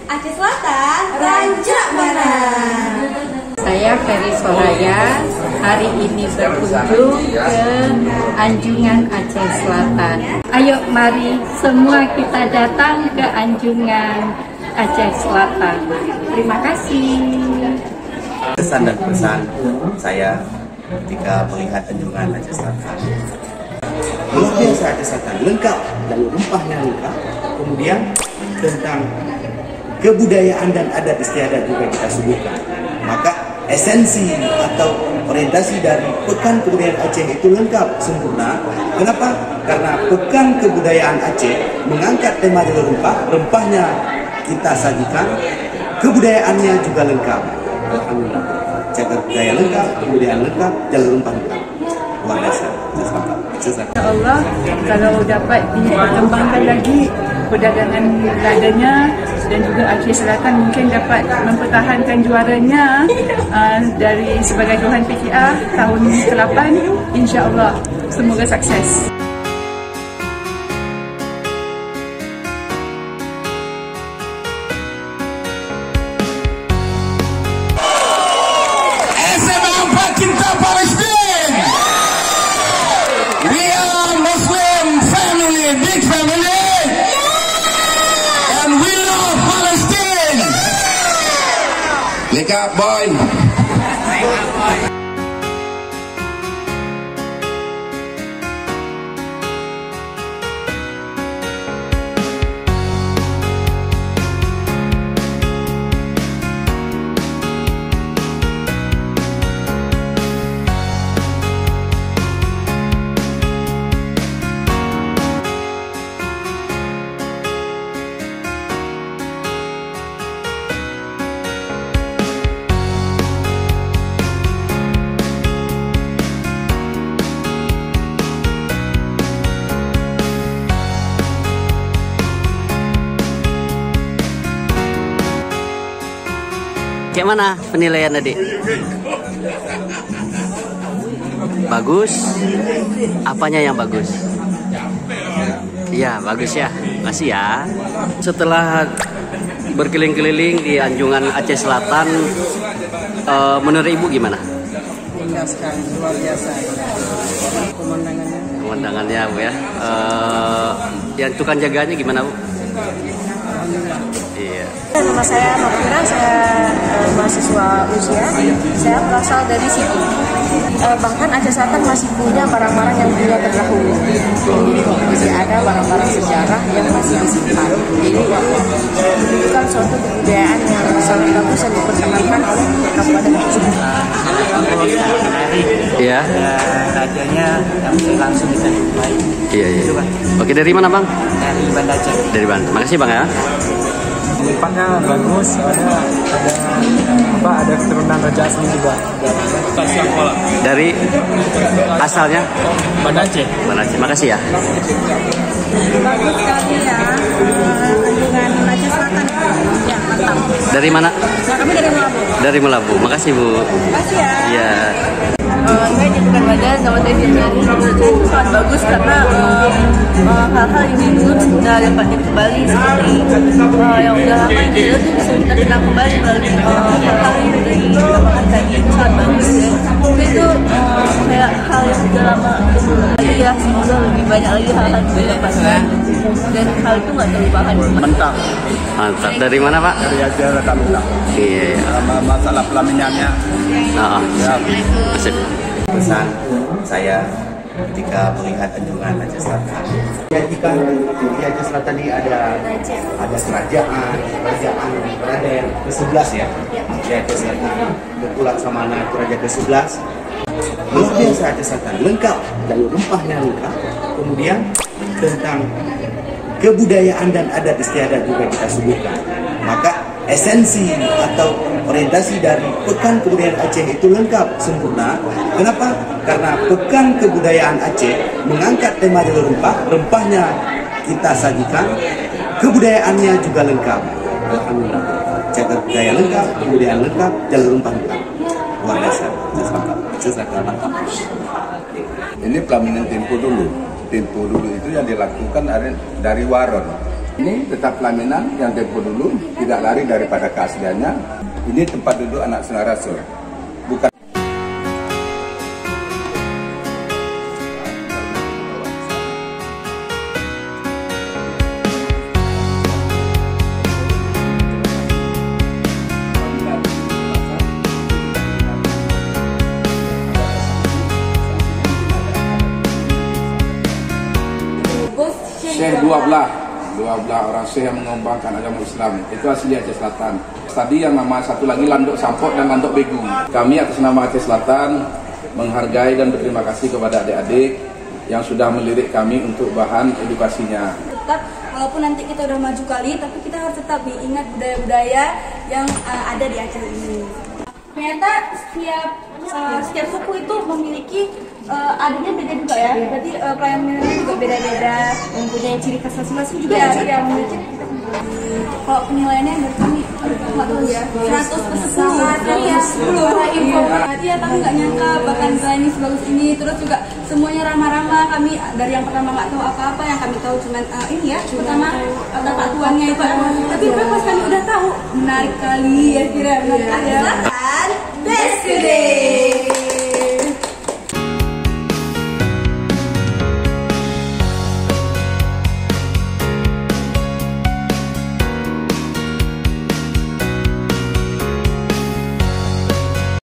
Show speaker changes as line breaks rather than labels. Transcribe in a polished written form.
Aceh Selatan, rancak mana?
Saya Ferry Soraya, hari ini berkunjung ke Anjungan Aceh Selatan. Ayo mari semua kita datang ke Anjungan Aceh Selatan. Terima kasih.
Kesan dan pesan saya ketika melihat Anjungan Aceh Selatan. Luar biasa Aceh Selatan, lengkap, jalur rempahnya lengkap. Kemudian tentang kebudayaan dan adat istiadat juga kita suguhkan. Maka esensi atau orientasi dari Pekan Kebudayaan Aceh itu lengkap, sempurna. Kenapa? Karena Pekan Kebudayaan Aceh mengangkat tema jalur rempah, rempahnya kita sajikan, kebudayaannya juga lengkap. Alhamdulillah, cagar budaya lengkap, kebudayaan lengkap, jalur rempah lengkap. Luar biasa.
Insya Allah, kalau dapat dikembangkan lagi perdagangan ladanya dan juga Aceh Selatan mungkin dapat mempertahankan juaranya dari sebagai Johan PKR tahun ke-8, insya Allah semoga sukses.
Wake up, boy.
Kayak mana penilaian tadi? Bagus? Apanya yang bagus? Iya, bagus ya. Makasih ya. Setelah berkeliling-keliling di Anjungan Aceh Selatan, menurut Ibu gimana?
Indah sekali, luar biasa. Pemandangannya.
Pemandangannya, Bu ya. Yang tukang jaganya gimana, Bu?
Alhamdulillah.
Iya.
Nama saya Mafira, saya mahasiswa usia. Saya berasal dari sini. Bahkan Aceh Selatan masih punya barang-barang yang punya terdahulu. Masih ada barang-barang sejarah yang masih disimpan. Jadi menunjukkan suatu kebudayaan yang sangat bagus yang dipertahankan oleh Kabupaten Aceh.
Iya.
Rajanya langsung bisa dimulai.
Iya, iya. Oke, dari mana, Bang?
Dari Banda Aceh.
Dari Bandung. Makasih, Bang ya.
Tempatnya bagus, ada keturunan Raja Asli juga.
Dari asalnya?
Banda Aceh.
Banda Aceh. Makasih ya.
Bagus sekali ya, Anjungan Aceh Selatan. Ya, mantap.
Dari mana?
Nah, kami dari Melabu.
Dari Melabu. Makasih, Bu.
Makasih ya.
Iya.
Saya di Pekan Badan, nama saya Firmani. Menurut saya itu sangat bagus karena hal-hal yang dulu sudah dapat kembali seperti yang udah lama yang dulu tuh bisa kita kenal kembali melalui hal-hal yang dikembangkan tadi. Itu sangat bagus ya. Mungkin itu kayak hal yang sudah lama lagi ya, semoga lebih banyak lagi hal-hal yang didapatkan dan hal itu nggak terlupakan.
Mantap.
Mantap. Dari mana, Pak?
Dari Aceh Alhamdulillah.
Iya.
Masalah pelaminannya.
Nah,
Ya.
asik.
Pesan saya ketika melihat Anjungan Aceh Selatan. Jadikan di Aceh Selatan ini ada kerajaan Raden ke-11 ya. Di Aceh Selatan Kepulauan Samana itu Raja ke-11. Luar biasa Aceh Selatan, lengkap, jalur rempahnya lengkap. Kemudian tentang kebudayaan dan adat istiadat juga kita suguhkan. Maka esensi atau orientasi dari Pekan Kebudayaan Aceh itu lengkap, sempurna. Kenapa? Karena Pekan Kebudayaan Aceh mengangkat tema jalur rempah, rempahnya kita sajikan, kebudayaannya juga lengkap. Alhamdulillah, cagar budaya lengkap, kebudayaan lengkap, jalur rempah lengkap. Luar biasa, mantap.
Ini pelaminan Tempo dulu. Tempo dulu itu yang dilakukan dari Waron. Ini tetap pelaminan yang tempo dulu, tidak lari daripada keasliannya. Ini tempat duduk anak saudara Rasul. Bukan Syekh dua belah orang Syekh yang mengembangkan agama Islam. Itu asli Aceh Selatan. Tadi yang nama satu lagi Landok Sampok dan Landok Begung. Kami atas nama Aceh Selatan menghargai dan berterima kasih kepada adik-adik yang sudah melirik kami untuk bahan edukasinya.
Tetap walaupun nanti kita udah maju kali, tapi kita harus tetap ingat budaya-budaya yang ada di Aceh ini. Ternyata setiap suku itu memiliki adanya beda juga ya. Berarti pelayanannya juga beda-beda, mempunyai ciri khas masing-masing juga ya. Yang memiliki kalau penilaiannya dari kami nggak tahu ya 100/10 ya 10 info. Iya, tapi nggak nyangka bahkan ini sebagus ini. Terus juga semuanya ramah-ramah. Kami dari yang pertama nggak tahu apa-apa, yang kami tahu cuman ini ya pertama bapak tuannya itu. Tapi pas kami udah tahu menarik kali ya kira-kira. Best today.